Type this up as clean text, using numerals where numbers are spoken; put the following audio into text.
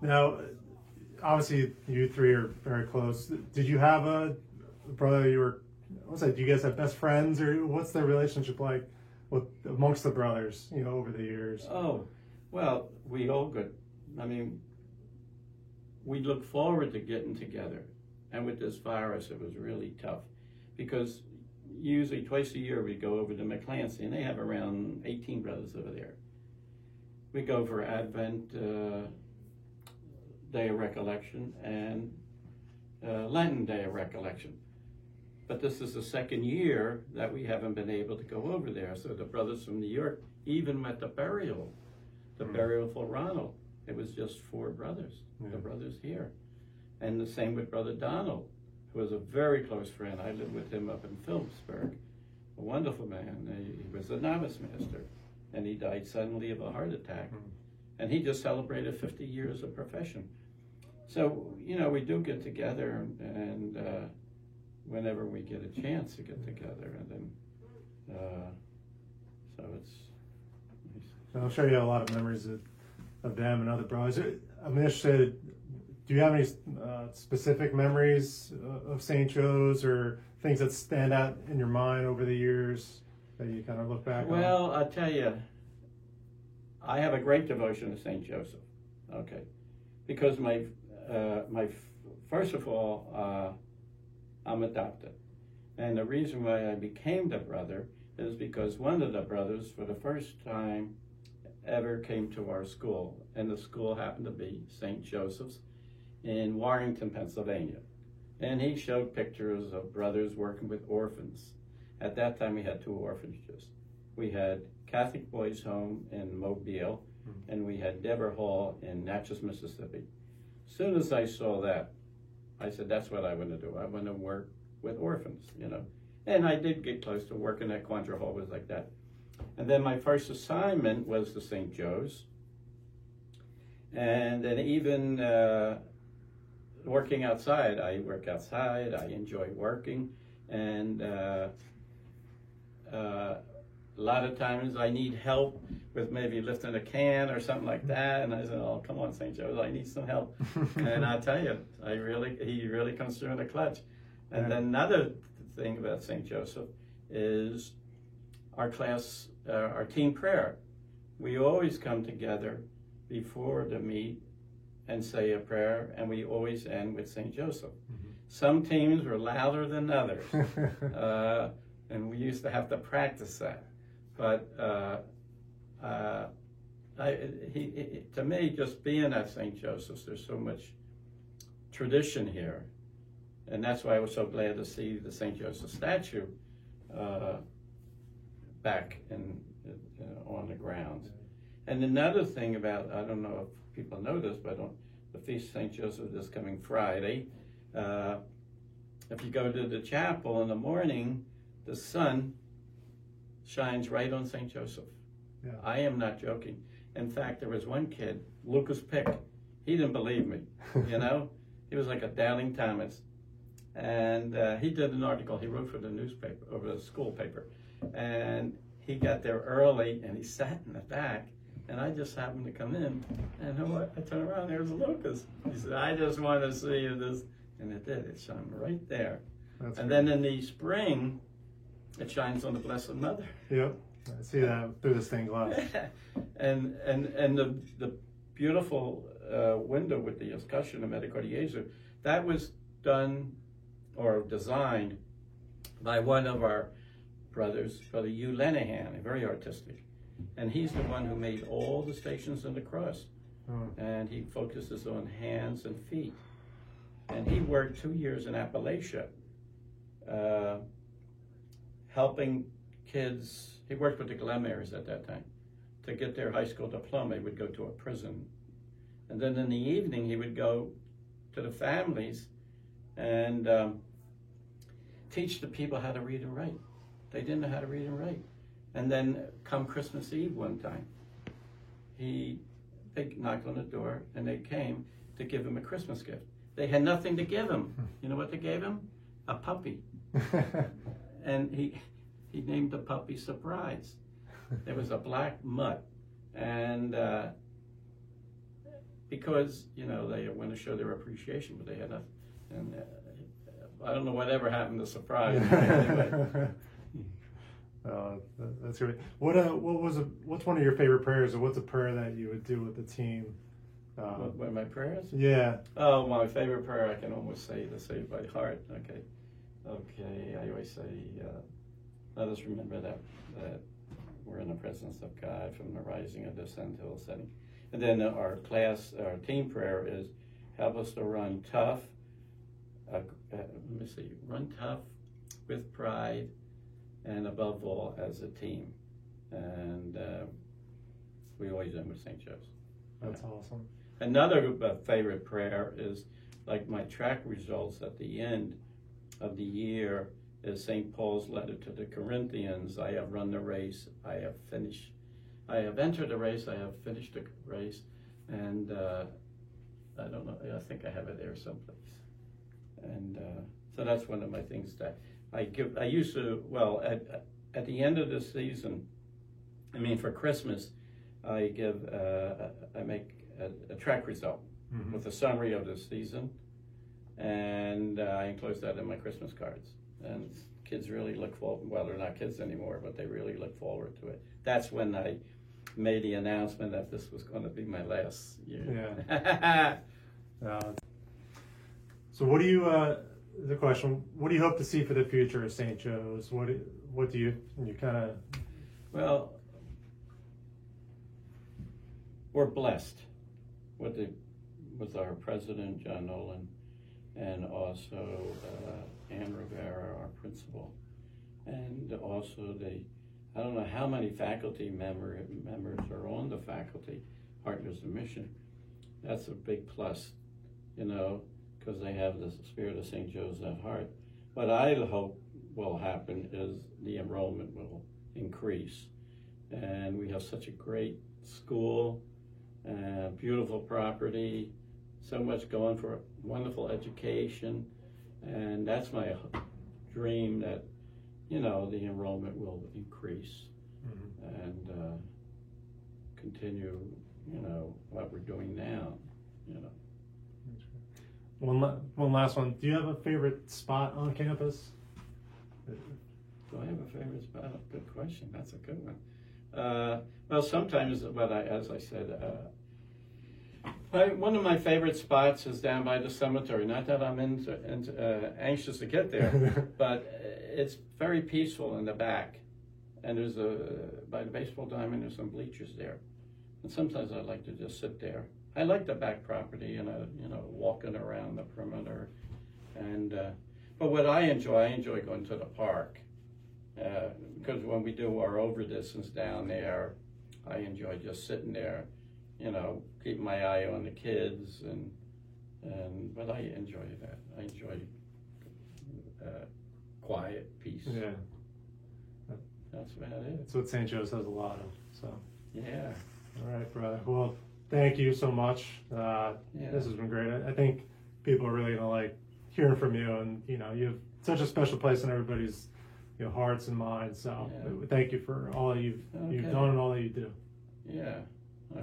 Now, obviously, you three are very close. Did you have a brother you were? What's that? Do you guys have best friends, or what's their relationship like with amongst the brothers? You know, over the years. Oh, well, we all got. I mean, we look forward to getting together, and with this virus, it was really tough because usually twice a year we go over to McClancy, and they have around 18 brothers over there. We go for Advent, Day of Recollection, and Lenten Day of Recollection. But this is the second year that we haven't been able to go over there. So the brothers from New York, even at the burial for Ronald, it was just 4 brothers, the brothers here. And the same with Brother Donald, who was a very close friend. I lived with him up in Phillipsburg, a wonderful man. He was a novice master, and he died suddenly of a heart attack. And he just celebrated 50 years of profession. So, you know, we do get together, and whenever we get a chance to get together, and then, so it's nice. I'm sure you have a lot of memories of them and other brothers. I'm interested, do you have any specific memories of St. Joe's or things that stand out in your mind over the years that you kind of look back on? Well, I'll tell you, I have a great devotion to St. Joseph, okay? Because first of all, I'm adopted. And the reason why I became the brother is because one of the brothers, for the first time ever, came to our school. And the school happened to be St. Joseph's in Warrington, Pennsylvania. And he showed pictures of brothers working with orphans. At that time, we had 2 orphanages. We had Catholic Boys Home in Mobile, and we had Deborah Hall in Natchez, Mississippi. As soon as I saw that, I said, that's what I want to do. I want to work with orphans, you know. And I did get close to working at Quantrill Hall, was like that. And then my first assignment was to St. Joe's. And then even working outside, I work outside, I enjoy working. And a lot of times I need help with maybe lifting a can or something like that. And I said, oh, come on, St. Joe's, I need some help. And I tell you, he really comes through in the clutch. And then another thing about St. Joseph is our class, our team prayer. We always come together before the meet and say a prayer, and we always end with St. Joseph. Some teams were louder than others, and we used to have to practice that. But to me, just being at St. Joseph's, there's so much tradition here. And that's why I was so glad to see the St. Joseph statue back on the grounds. And another thing about, I don't know if people know this, but the Feast of St. Joseph is coming Friday. If you go to the chapel in the morning, the sun shines right on St. Joseph. Yeah. I am not joking. In fact, there was one kid, Lucas Pick. He didn't believe me, you know? He was like a doubting Thomas. And he did an article he wrote for the newspaper, or the school paper. And he got there early, and he sat in the back. And I just happened to come in, and I turned around, there's Lucas. He said, I just want to see this. And it did. It shone right there. That's and great. then in the spring, it shines on the Blessed Mother. Yep. I see that through the stained glass. and the beautiful window with the escutcheon of Medici Jesu, that was done or designed by one of our brothers, Brother Hugh Lenahan, very artistic. And he's the one who made all the Stations of the Cross. And he focuses on hands and feet. And he worked 2 years in Appalachia, helping kids. He worked with the Glenmary's at that time. To get their high school diploma, he would go to a prison. And then in the evening, he would go to the families and teach the people how to read and write. They didn't know how to read and write. And then come Christmas Eve one time, they knocked on the door and they came to give him a Christmas gift. They had nothing to give him. You know what they gave him? A puppy. And he named the puppy Surprise. It was a black mutt. And because they want to show their appreciation, but they had nothing. And I don't know whatever happened to surprise. Anyway. That's great. What's one of your favorite prayers, or what's a prayer that you would do with the team? What my prayers? Yeah. Oh, my favorite prayer, I can almost say by heart. Okay. I always say, let us remember that we're in the presence of God from the rising of the sun till the setting. And then our team prayer is, help us to run tough. Run tough with pride, and above all, as a team. And we always end with St. Joe's. That's awesome. Another favorite prayer is, like my track results at the end of the year, is St. Paul's letter to the Corinthians. I have run the race, I have entered the race, I have finished the race, and I don't know, I think I have it there someplace. And so that's one of my things that I used to, at the end of the season, for Christmas, I make a track result with a summary of the season, and I enclose that in my Christmas cards. And kids really look forward, well, they're not kids anymore, but they really look forward to it. That's when I made the announcement that this was going to be my last year. Yeah. So what do you, the question, what do you hope to see for the future of St. Joe's? What do you kind of... Well, we're blessed with our president, John Nolan, and also Ann Rivera, our principal, and also I don't know how many faculty members are on the faculty, Partners in Mission. That's a big plus, because they have the spirit of St. Joe's at heart. What I hope will happen is the enrollment will increase. And we have such a great school, beautiful property, so much going for wonderful education. And that's my dream, that, the enrollment will increase and continue, what we're doing now, One last one. Do you have a favorite spot on campus? Do I have a favorite spot? Good question. That's a good one. Well, sometimes, as I said, one of my favorite spots is down by the cemetery. Not that I'm anxious to get there, but it's very peaceful in the back. And there's by the baseball diamond, there's some bleachers there. And sometimes I like to just sit there. I like the back property, walking around the perimeter. And but what I enjoy going to the park, because when we do our overdistance down there, I enjoy just sitting there, keeping my eye on the kids, but I enjoy that. I enjoy quiet, peace. Yeah. That's about it. That's what St. Joe's has a lot of. So. Yeah. All right, brother. Well, thank you so much. This has been great. I think people are really gonna like hearing from you, and you have such a special place in everybody's hearts and minds. So thank you for all you've done and all that you do. Yeah.